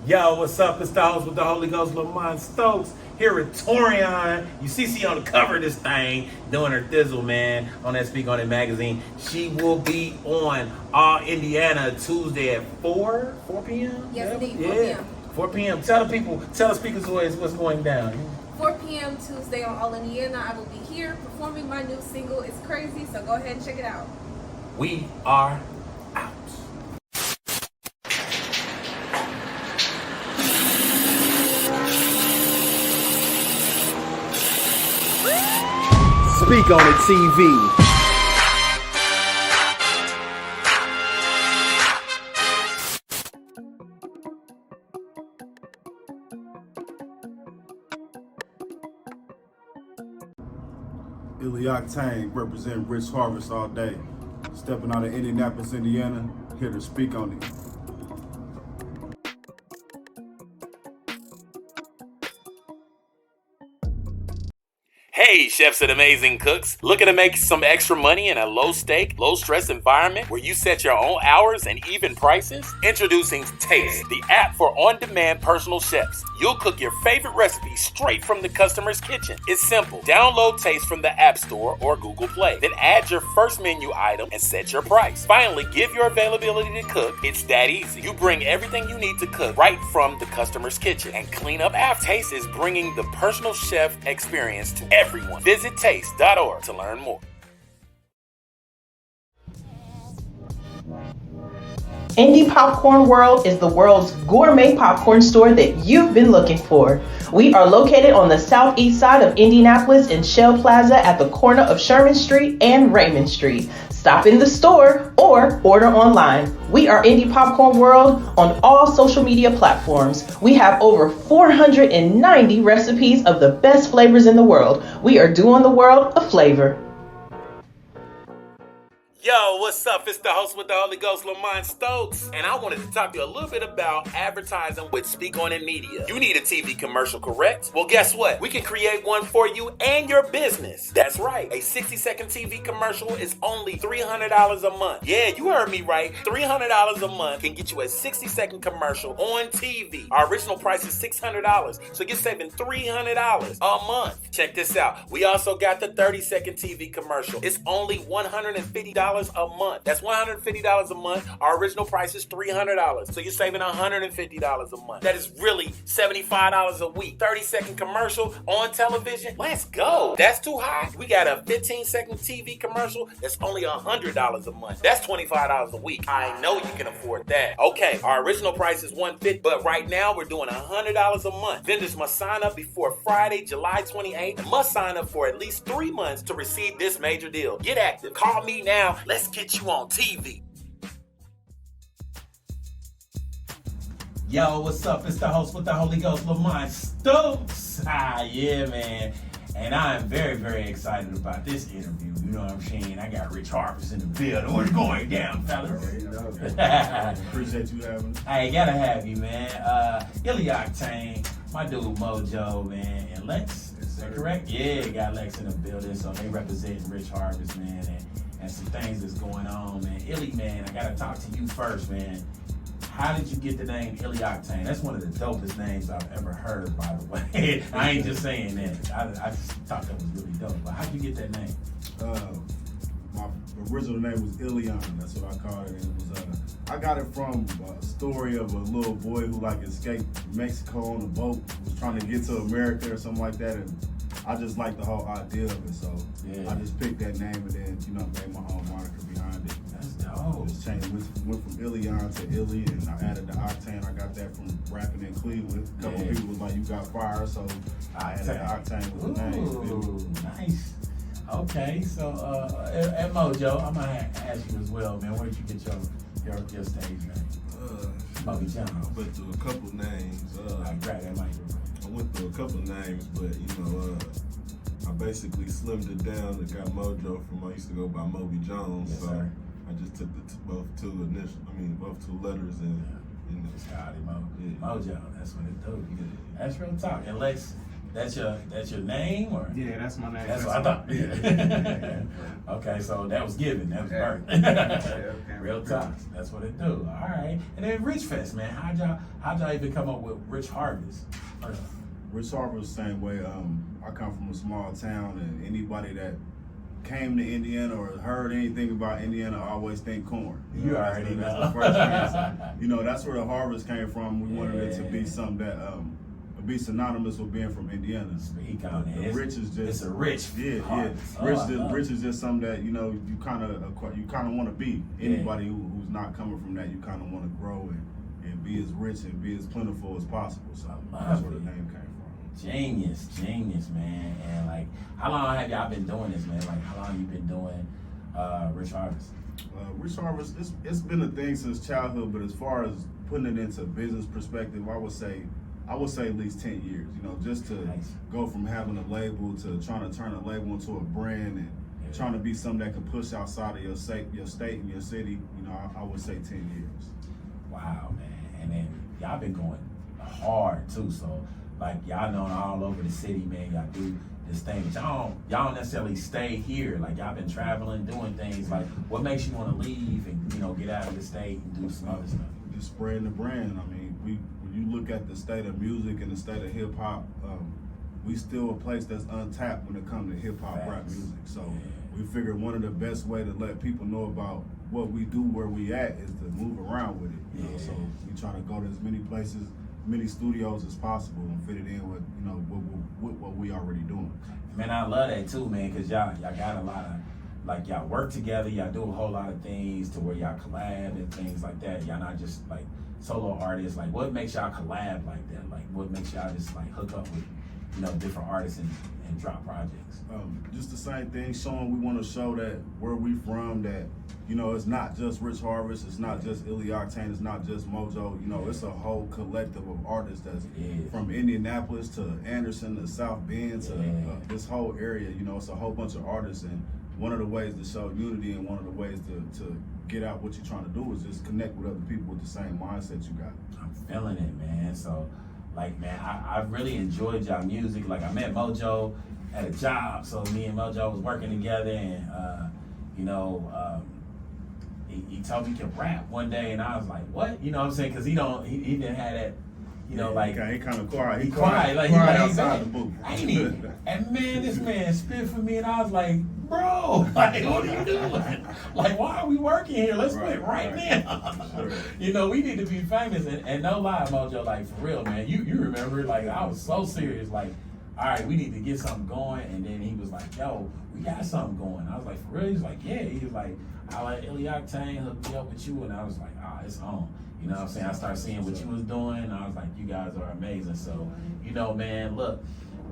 Yo, what's up? It's the host with the Holy Ghost, Lamont Stokes, here at Torion. You see on the cover of this thing, doing her thizzle, man, on that Speak On It magazine. She will be on All Indiana Tuesday at 4 p.m.? Yes, indeed, 4 p.m. 4 p.m. Tell the people, tell the Speakazoids what's going down. 4 p.m. Tuesday on All Indiana. I will be here performing my new single, It's Crazy, so go ahead and check it out. We are out. Speak On It TV. Illy Octane representing Rich Harvest all day. Stepping out of Indianapolis, Indiana, here to speak on it. Hey, chefs and amazing cooks. Looking to make some extra money in a low-stake, low-stress environment where you set your own hours and even prices? Introducing Taste, the app for on-demand personal chefs. You'll cook your favorite recipes straight from the customer's kitchen. It's simple. Download Taste from the App Store or Google Play. Then add your first menu item and set your price. Finally, give your availability to cook. It's that easy. You bring everything you need to cook right from the customer's kitchen and clean up after. Taste is bringing the personal chef experience to everyone. Visit taste.org to learn more. Indie Popcorn World is the world's gourmet popcorn store that you've been looking for. We are located on the southeast side of Indianapolis in Shell Plaza at the corner of Sherman Street and Raymond Street. Stop in the store or order online. We are Indie Popcorn World on all social media platforms. We have over 490 recipes of the best flavors in the world. We are doing the world a flavor. Yo, what's up? It's the host with the Holy Ghost, Lamont Stokes, and I wanted to talk to you a little bit about advertising with Speak On It Media. You need a TV commercial, correct? Well, guess what? We can create one for you and your business. That's right. A 60-second TV commercial is only $300 a month. Yeah, you heard me right. $300 a month can get you a 60-second commercial on TV. Our original price is $600, so you're saving $300 a month. Check this out. We also got the 30-second TV commercial. It's only $150 a month. That's $150 a month. Our original price is $300. So you're saving $150 a month. That is really $75 a week. 30-second commercial on television. Let's go. That's too high. We got a 15-second TV commercial that's only $100 a month. That's $25 a week. I know you can afford that. Okay, our original price is $150, but right now we're doing $100 a month. Vendors must sign up before Friday, July 28th, and must sign up for at least 3 months to receive this major deal. Get active. Call me now. Let's get you on TV. Yo, what's up? It's the host with the Holy Ghost, Lamont Stokes. Yeah, man. And I am very, very excited about this interview. You know what I'm saying? I got Rich Harvest in the building. What's going down, fellas? Appreciate you having me. Hey, gotta have you, man. Illy Octane, my dude Mojo, man, and Lex. Is that correct? Yeah, got Lex in the building, so they represent Rich Harvest, man, and some things that's going on, man. Illy, man, I gotta talk to you first, man. How did you get the name Illy Octane? That's one of the dopest names I've ever heard, by the way. I ain't just saying that. I just thought that was really dope. But how'd you get that name? My original name was Ilion. That's what I called it. And it was I got it from a story of a little boy who like escaped Mexico on a boat, was trying to get to America or something like that, and I just like the whole idea of it, so yeah. I just picked that name and then, made my own moniker behind it. That's dope. Just changed, went from Ilion to Illy, and I added the Octane. I got that from rapping in Cleveland. A couple people was like, "You got fire," so I added Octane with the name. Ooh, nice. Okay, so at Mojo, I'm gonna ask you as well, man. Where did you get your stage name? Bobby Jones. I went through a couple names. I grabbed that microphone. I went through a couple names, but I basically slimmed it down and got Mojo from. I used to go by Moby Jones, yes, so sir. I just took both two letters and Scotty Mojo. That's what it do. Yeah. That's real talk. And Lex, That's your name, or? Yeah, that's my name. That's what I thought. Yeah. Okay, so that was given. That was birth. Real talk. That's what it do. All right. And then Rich Fest, man. How'd y'all even come up with Rich Harvest? Rich Harvest, same way. I come from a small town, and anybody that came to Indiana or heard anything about Indiana always think corn. You already know. That's the first thing. You know, that's where the harvest came from. We wanted it to be something that be synonymous with being from Indiana. Speak on it. The rich is just, it's a rich. Rich is just something that, you know, you kind of want to be. Anybody who's not coming from that, you kind of want to grow and be as rich and be as plentiful as possible. So that's where the name came from. Genius, man. And like, how long have y'all been doing this, man? Like, how long you been doing Rich Harvest? Rich Harvest, it's been a thing since childhood, but as far as putting it into business perspective, I would say at least 10 years, you know, just to go from having a label to trying to turn a label into a brand and trying to be something that can push outside of your state and your city, you know, I would say 10 years. Wow, man. And then y'all been going hard too, so like y'all known all over the city, man. Y'all do this thing, but y'all don't necessarily stay here. Like y'all been traveling, doing things. Like what makes you want to leave and, you know, get out of the state and do some other stuff? Just spreading the brand. I mean, when you look at the state of music and the state of hip hop, we still a place that's untapped when it comes to hip hop rap music. So we figured one of the best way to let people know about what we do, where we at, is to move around with it. You know, so we trying to go to as many places, many studios as possible, and fit it in with, you know, what we already doing. Man, I love that too, man, because y'all got a lot of, like, y'all work together, y'all do a whole lot of things to where y'all collab and things like that. Y'all not just like solo artists. Like, what makes y'all collab like that? Like, what makes y'all just like hook up with, you know, different artists and drop projects? Just the same thing, showing we want to show that where we from, that, you know, it's not just Rich Harvest, it's not just Illy, Octane, it's not just Mojo, you know, it's a whole collective of artists that's from Indianapolis to Anderson to South Bend to this whole area, you know, it's a whole bunch of artists, and one of the ways to show unity and one of the ways to get out what you're trying to do is just connect with other people with the same mindset you got. I'm feeling it, man. So, like, man, I really enjoyed y'all music. Like, I met Mojo at a job, so me and Mojo was working together, and you know, he told me he could rap one day, and I was like, what? You know what I'm saying? Because he didn't have that, you know, like, he kind of quiet. He quiet, like, outside the booth. Ain't he? And man, this man spit for me, and I was like, bro, like, what are you doing? Like, why are we working here? Let's quit right now. Sure. You know, we need to be famous. And no lie, Mojo, like, for real, man. You remember, like, I was so serious, like, all right, we need to get something going. And then he was like, yo, we got something going. I was like, for real? He's like, yeah. He was like, I like Illy Octane, hook me up with you. And I was like, it's on. You know what I'm saying? I started seeing what you was doing, and I was like, you guys are amazing. So, you know, man, look,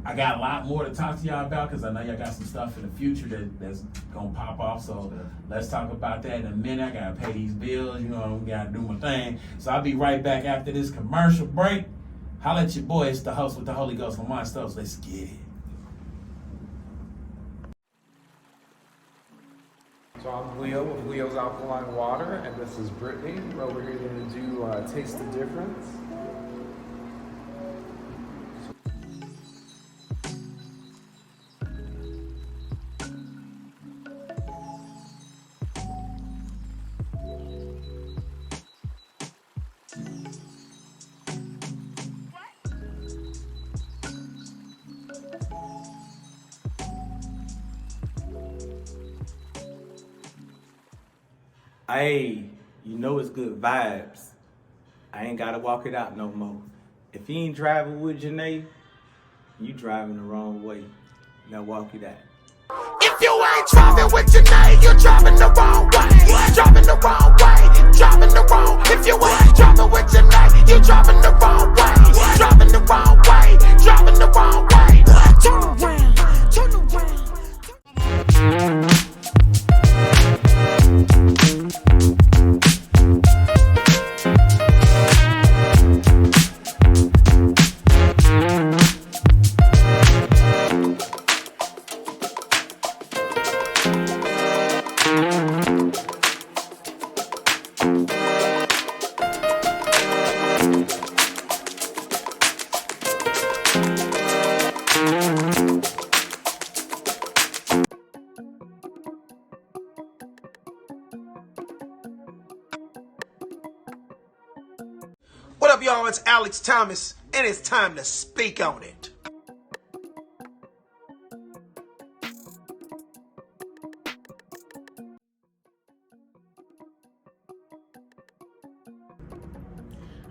I got a lot more to talk to y'all about, because I know y'all got some stuff in the future that's gonna pop off. So let's talk about that in a minute. I gotta pay these bills, you know, we gotta do my thing. So I'll be right back after this commercial break. Holla at your boy, it's the host with the Holy Ghost, Lamont Stokes. Let's get it. So I'm Leo with Leo's Alkaline Water, and this is Brittany. We're over here going to do Taste the Difference. Hey, you know it's good vibes. I ain't gotta walk it out no more. If you ain't driving with Janae, you driving the wrong way. Now walk it out. If you ain't driving with Janae, you're driving the wrong way. Driving the wrong way. Driving the wrong. If you ain't driving with Janae, you're driving the wrong way. Driving the wrong way. Driving the wrong way. Turn around. Turn around. Judge Alex Thomas, and it's time to speak on it.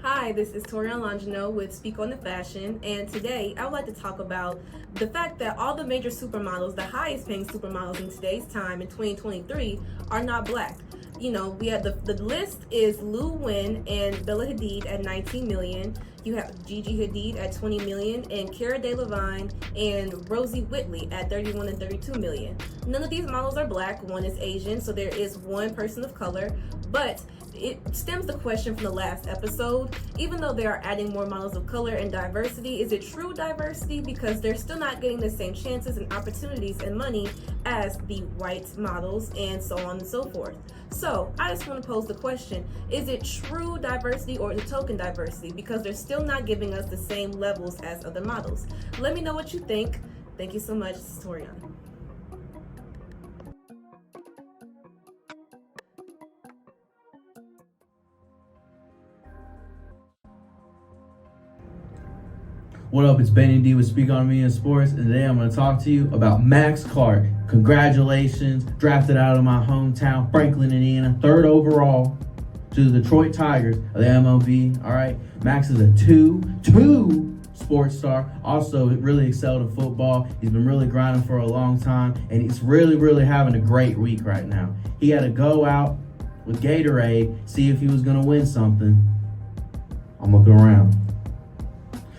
Hi, this is Torian Longino with Speak on the Fashion, and today I would like to talk about the fact that all the major supermodels, the highest paying supermodels in today's time in 2023, are not black. You know, we have the list is Lil Wayne and Bella Hadid at 19 million. You have Gigi Hadid at 20 million, and Cara Delevingne and Rosie Whitley at 31 and 32 million. None of these models are black. One is Asian, so there is one person of color, but it stems the question from the last episode. Even though they are adding more models of color and diversity, is it true diversity? Because they're still not getting the same chances and opportunities and money as the white models, and so on and so forth. So I just want to pose the question, is it true diversity or the token diversity? Because they're still not giving us the same levels as other models. Let me know what you think. Thank you so much. This is Toriana. What up, it's Benny D with Speak on Me in Sports, and today I'm going to talk to you about Max Clark. Congratulations, drafted out of my hometown, Franklin, Indiana, 3rd overall to the Detroit Tigers of the MLB. All right, Max is a two sports star. Also, really excelled in football. He's been really grinding for a long time, and he's really having a great week right now. He had to go out with Gatorade, see if he was going to win something. I'm looking around.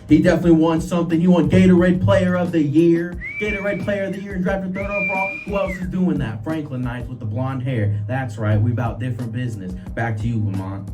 He definitely won something. He won Gatorade Player of the Year. Gatorade Player of the Year and drafted 3rd overall. Who else is doing that? Franklin Knights with the blonde hair. That's right. We about different business. Back to you, Lamont.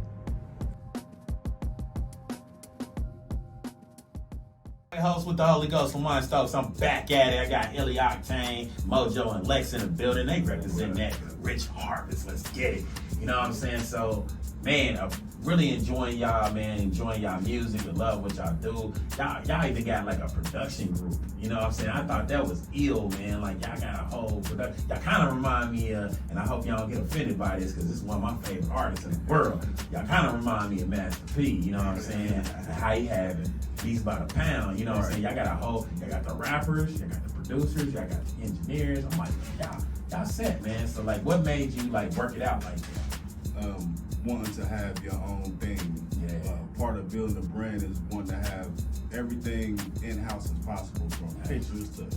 Host with the Holy Ghost, Lamont Stokes. I'm back at it. I got Illy, Octane, Mojo, and Lex in the building. They represent that rich harvest. Let's get it. You know what I'm saying? So, man, I'm really enjoying y'all, man. Enjoying y'all music. I love what y'all do. Y'all even got like a production group. You know what I'm saying? I thought that was ill, man. Like, y'all got a whole production. Y'all kind of remind me of, and I hope y'all don't get offended by this because this is one of my favorite artists in the world. Y'all kind of remind me of Master P. You know what I'm saying? How he having beats by the pound. You know what I'm saying? Y'all got y'all got the rappers, y'all got the producers, y'all got the engineers. I'm like, y'all set, man. So, like, what made you, like, work it out like that? Wanting to have your own thing. Yeah. Part of building a brand is wanting to have everything in-house as possible, from pictures to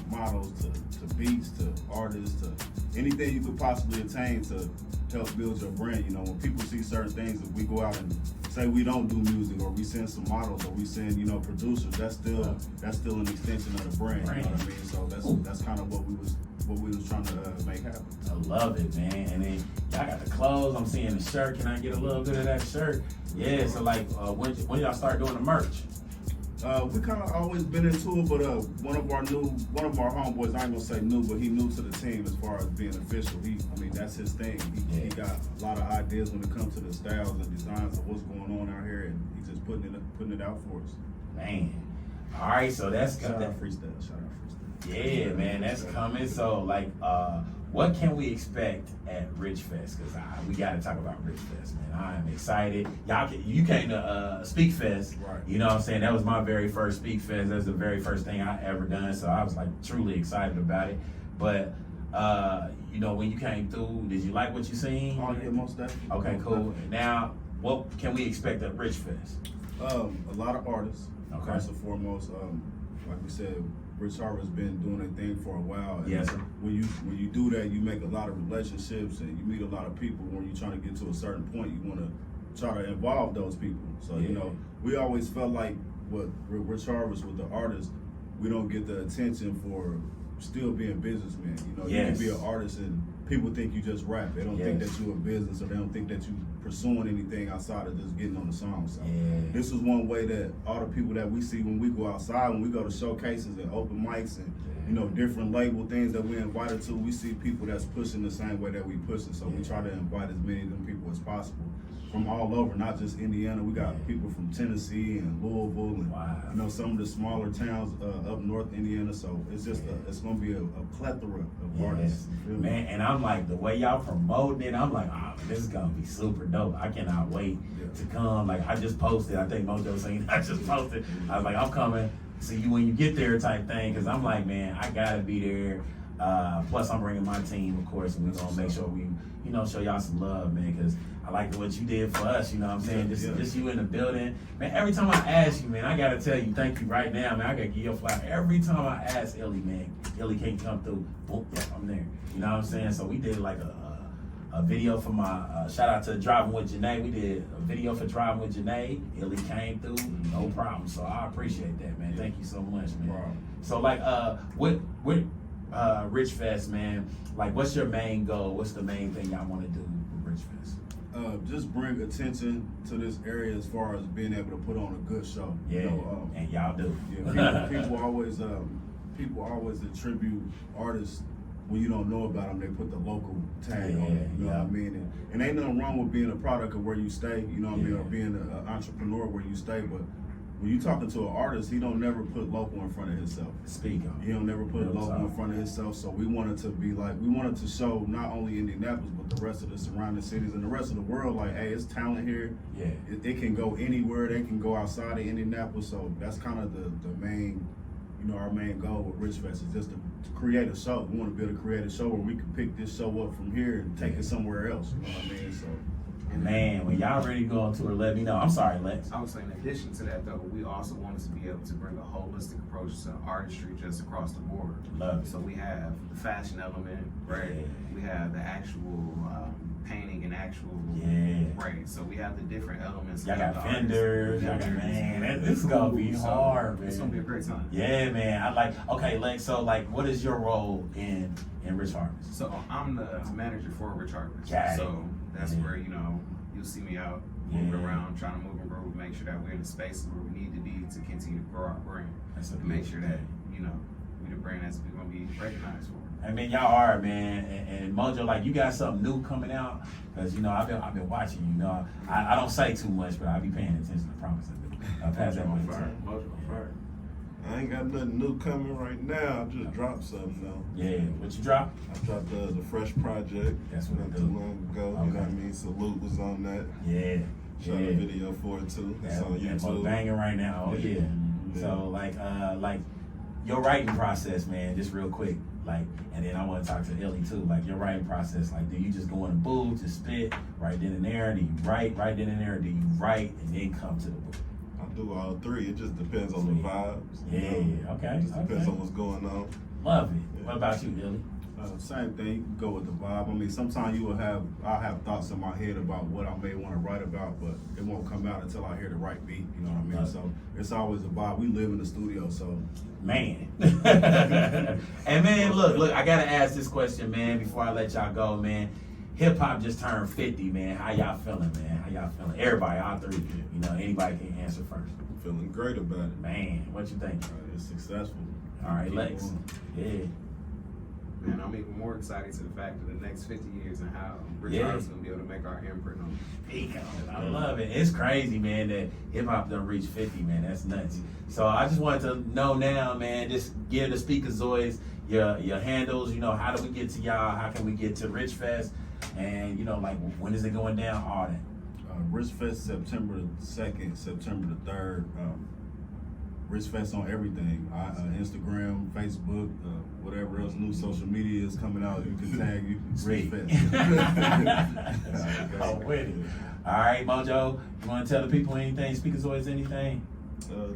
models to beats to artists to anything you could possibly attain to help build your brand. You know, when people see certain things, if we go out and say we don't do music, or we send some models, or we send, you know, producers, that's still an extension of the brand. You know what I mean? So that's kind of what we was trying to make happen. I love it, man. And then y'all got the clothes. I'm seeing the shirt. Can I get a little bit of that shirt? Yeah. So, like, when y'all start doing the merch? We kind of always been into it, but one of our homeboys, I ain't gonna say new, but he new to the team as far as being official. That's his thing. He got a lot of ideas when it comes to the styles and designs of what's going on out here, and he's just putting it out for us. Man. All right, so that's Shout out freestyle. Yeah, man, that's coming. So, like, what can we expect at Rich Fest? Because we got to talk about Rich Fest, man. I am excited. You came to Speak Fest. Right. You know what I'm saying? That was my very first Speak Fest. That's the very first thing I ever done. So I was, like, truly excited about it. But, you know, when you came through, did you like what you seen? Oh, yeah, most definitely. Okay, cool. Now, what can we expect at Rich Fest? A lot of artists. Okay. First and foremost, like we said, Rich Harvey's been doing a thing for a while. And yes, sir. When you do that, you make a lot of relationships and you meet a lot of people. When you're trying to get to a certain point, you want to try to involve those people. So, you know, we always felt like with Rich Harvey's, with the artists, we don't get the attention for still being businessmen. You know, you can be an artist and people think you just rap. They don't think that you're a business, or they don't think that you pursuing anything outside of just getting on the song. So this is one way that all the people that we see when we go outside, when we go to showcases and open mics and you know, different label things that we're invited to, we see people that's pushing the same way that we pushing. So we try to invite as many of them people as possible. from all over, not just Indiana. We got people from Tennessee and Louisville, and you know, some of the smaller towns up north Indiana. So it's just it's gonna be a plethora of artists. Man, and I'm like, the way y'all promoting it, I'm like, oh, this is gonna be super dope. I cannot wait to come. Like, I just posted, I think Mojo saying I just posted. I was like, I'm coming. See you when you get there type thing, because I'm like, man, I gotta be there. Plus I'm bringing my team, of course, and we're gonna make sure we, you know, show y'all some love, man, because I like what you did for us, you know what I'm saying? Just you in the building. Man, every time I ask you, man, I gotta tell you thank you right now, man. I gotta give you a flower. Every time I ask Illy, man, Illy can't come through, boom, yep, I'm there. You know what I'm saying? So we did like a video for my, shout out to Driving with Janae. We did a video for Driving with Janae. Illy came through, no problem. So I appreciate that, man. Thank you so much, man. Wow. So like, with Rich Fest, man, like what's your main goal? What's the main thing y'all want to do with Rich Fest? Just bring attention to this area as far as being able to put on a good show. Yeah, you know, and y'all do. Yeah, people always attribute artists when you don't know about them. They put the local tag on it. You know what I mean? And ain't nothing wrong with being a product of where you stay. You know what I mean? Or being an entrepreneur where you stay, but when you talking to an artist, he don't never put local in front of himself. Speak on. He don't never put local in front of himself. So we wanted to be like, we wanted to show not only Indianapolis, but the rest of the surrounding cities and the rest of the world, like, hey, it's talent here. Yeah. It can go anywhere. They can go outside of Indianapolis. So that's kind of the main, you know, our main goal with Rich Fest is just to create a show. We want to be able to create a show where we can pick this show up from here and take it somewhere else. You know what I mean? So. Man, when y'all ready to go on tour, let me know. I'm sorry, Lex. I was saying, in addition to that, though, we also wanted to be able to bring a holistic approach to artistry just across the board. Love it. So we have the fashion element, right? Yeah. We have the actual painting and actual, right? So we have the different elements. Y'all got vendors. Y'all got, man, this is gonna be hard, man. It's gonna be a great time. Yeah, man. I like. Okay, Lex. So, like, what is your role in Rich Harvest? So I'm the manager for Rich Harvest. So that's where, you know, you'll see me out moving around, trying to move and grow, make sure that we're in the spaces where we need to be to continue to grow our brand. And make sure that, you know, we're the brand that's going to be recognized for. I mean, y'all are, man. And Mojo, like, you got something new coming out? Because, you know, I've been watching you. You know, I don't say too much, but I be paying attention. I promise I do. I'll pass that one. Mojo on fire. I ain't got nothing new coming right now. I just dropped something though. Yeah, what you dropped? I dropped the Fresh Project. That's what not too long ago. Okay. You know what I mean? Salute was on that. Yeah. Shot a video for it too. It's on YouTube. Banging right now. Oh yeah. So like your writing process, man. Just real quick, like, and then I want to talk to Illy too. Like your writing process. Like, do you just go in the booth, just spit right then and there? Do you write right then and there? Or do you write and then come to the booth? I do all three. It just depends on the vibes. Yeah, okay. It just depends on what's going on. Love it. Yeah. What about you, Illy? Same thing. You can go with the vibe. I mean, sometimes I'll have thoughts in my head about what I may want to write about, but it won't come out until I hear the right beat. You know what I mean? So it's always a vibe. We live in the studio, so. Man. And man, look, I gotta ask this question, man, before I let y'all go, man. Hip hop just turned 50, man. How y'all feeling, man? How y'all feeling? Everybody, all three. You know, anybody can answer first. I'm feeling great about it. Man, what you think? It's successful. All right, Lex. Yeah. Man, I'm even more excited to the fact of the next 50 years and how Rich Harvest is going to be able to make our imprint on it. I love it. It's crazy, man, that hip hop done reach 50, man. That's nuts. So I just wanted to know now, man, just give the Speakazoids your handles. You know, how do we get to y'all? How can we get to Rich Fest? And, you know, like, when is it going down? All that. Rich Fest, September the 2nd, September the 3rd. Rich Fest on everything. Instagram, Facebook, whatever else new social media is coming out. You can tag you Rich Fest. I'm with it. All right, Mojo, you want to tell the people anything? Speakazoids, anything?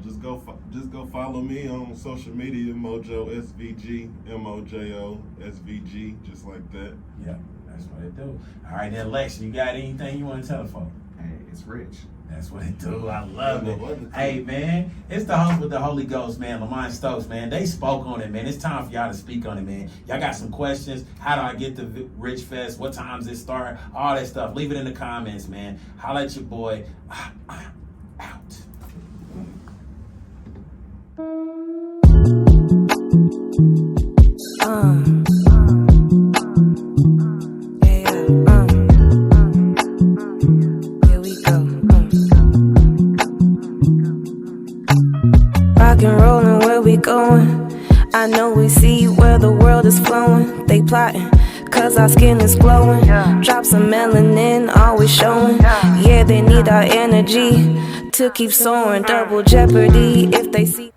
Just go follow me on social media, Mojo SVG, MOJO SVG, just like that. Yeah, that's what it do. All right, then Lex, you got anything you want to tell the folks? Hey, it's Rich. That's what it do. I love it. Hey, man, it's the host with the Holy Ghost, man, Lamont Stokes, man. They spoke on it, man. It's time for y'all to speak on it, man. Y'all got some questions? How do I get to Rich Fest? What times it start? All that stuff. Leave it in the comments, man. Holla at your boy. I'm out. Yeah, here we rock and rollin', where we going? I know we see where the world is flowing. They plotting, cause our skin is glowing. Drop some melanin, always showing. Yeah, they need our energy to keep soaring. Double jeopardy if they see.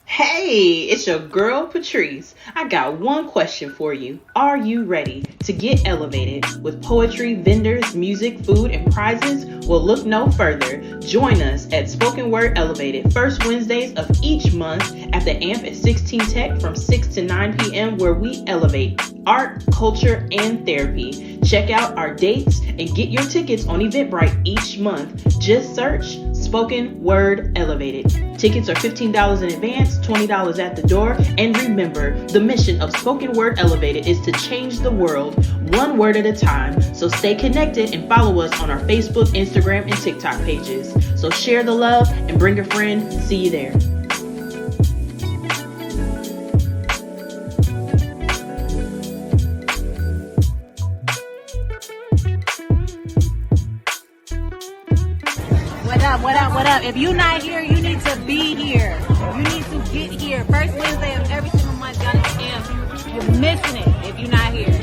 Hey, it's your girl Patrice. I got one question for you. Are you ready to get elevated with poetry, vendors, music, food, and prizes? Well, look no further. Join us at Spoken Word Elevated, first Wednesdays of each month at the AMP at 16 Tech from 6 to 9 p.m. where we elevate art, culture, and therapy. Check out our dates and get your tickets on Eventbrite each month. Just search Spoken Word Elevated. Tickets are $15 in advance, $20 at the door. And remember, the mission of Spoken Word Elevated is to change the world one word at a time. So stay connected and follow us on our Facebook, Instagram, and TikTok pages. So share the love and bring a friend. See you there. What up? If you're not here, you need to be here. You need to get here. First Wednesday of every single month, y'all understand. You're missing it if you're not here.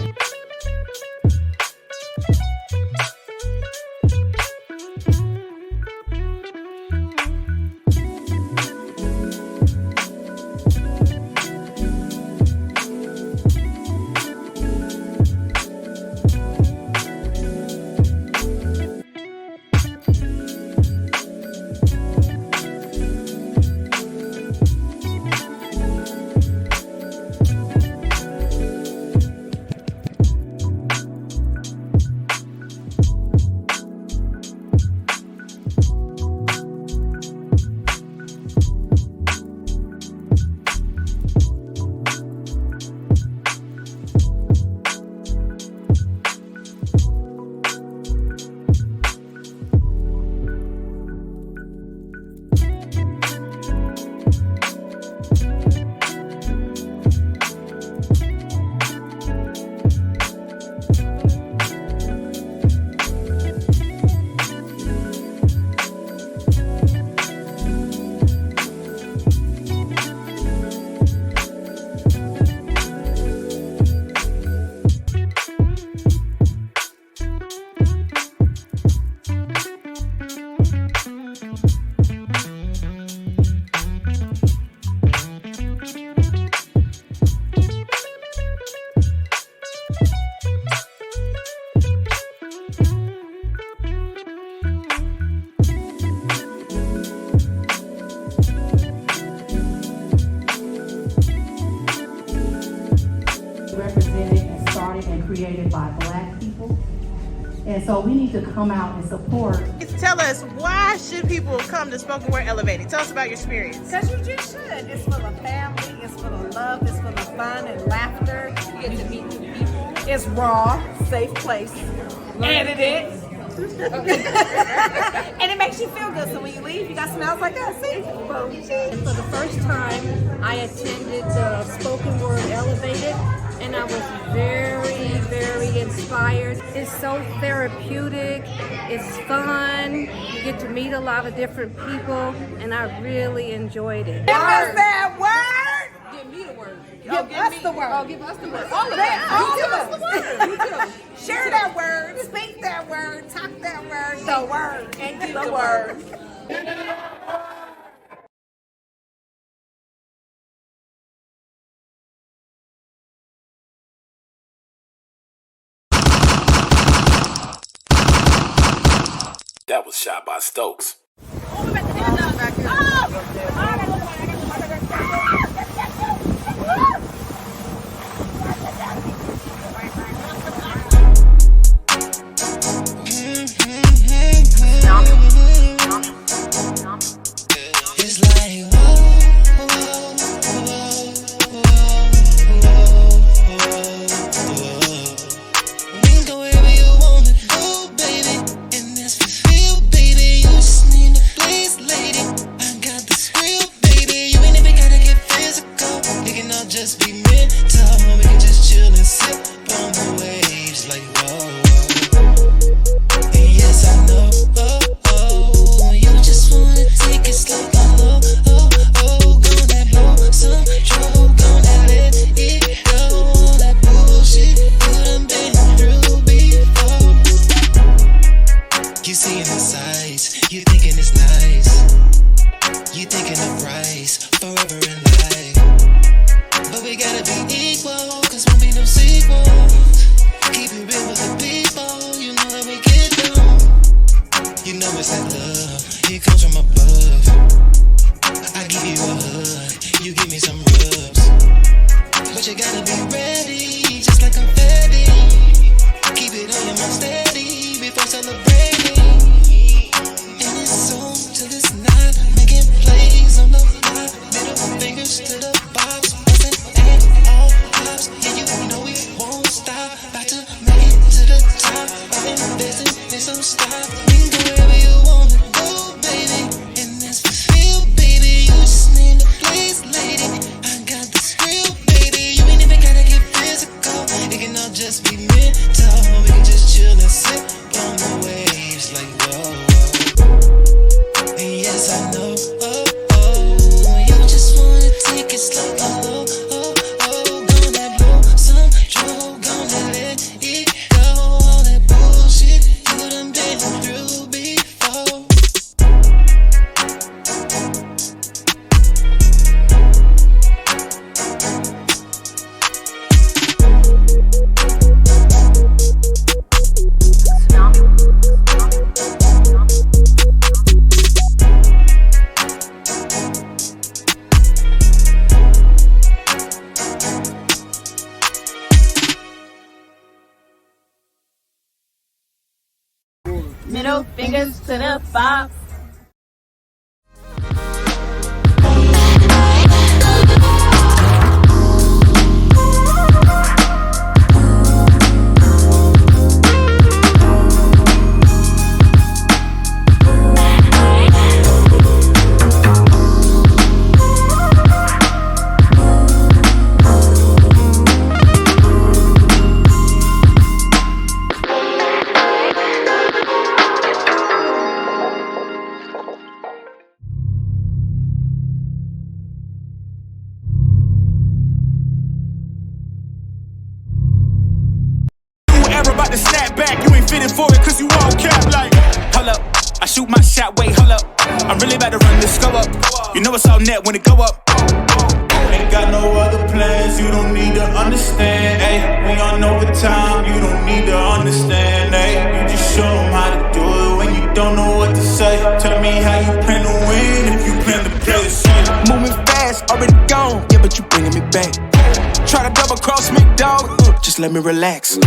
Created by Black people, and so we need to come out and support. Tell us, why should people come to Spoken Word Elevated? Tell us about your experience. Because you just should. It's full of family, it's full of love, it's full of fun and laughter. You get to meet new people. It's raw, safe place. Edited. And it makes you feel good. So when you leave, you got smells like that. See? And for the first time, I attended Spoken Word Elevated, and I was very, very inspired. It's so therapeutic. It's fun. You get to meet a lot of different people, and I really enjoyed it. Give us that word. Give me the word. Give us the word. Oh, give us the word. All of that. All give us the word. You too. Share that word. Speak that word. Talk that word. The word. And give the word. That was shot by Stokes. It's like we can go wherever you wanna go, baby. And that's for real, baby. You just need from above. I give you a hug, you give me some rubs. But you gotta be ready, just like I'm Fetty. Keep it on your mind steady before celebrating. And it's on till it's not, making plays on the fly. Middle fingers to the box, wasn't at all pops. Yeah, you know we won't stop, about to make it to the top. I'm investing in some stock. We can go wherever you wanna go, baby. And that's for real, baby. You just need a place, lady. I got this real, baby. You ain't even gotta get physical. It can all just be mental. We can just chill and sip on the waves like whoa, whoa. And yes, I know, oh, oh. You just wanna take it slow, oh, oh, oh. Gonna blow some trouble, gonna let it go. All that bullshit you done been through before. Middle fingers to the box. To snap back, you ain't fitting for it cause you all cap like. Hold up, I shoot my shot, wait, hold up. I'm really about to run this go up. You know it's all net when it go up. Ain't got no other plans, you don't need to understand. Ay, we on overtime, you don't need to understand. Ay, you just show them how to do it when you don't know what to say. Tell me how you plan to win if you plan to play the shit. Moving fast, already gone, yeah, but you bringing me back. Try to double cross me, dog, just let me relax.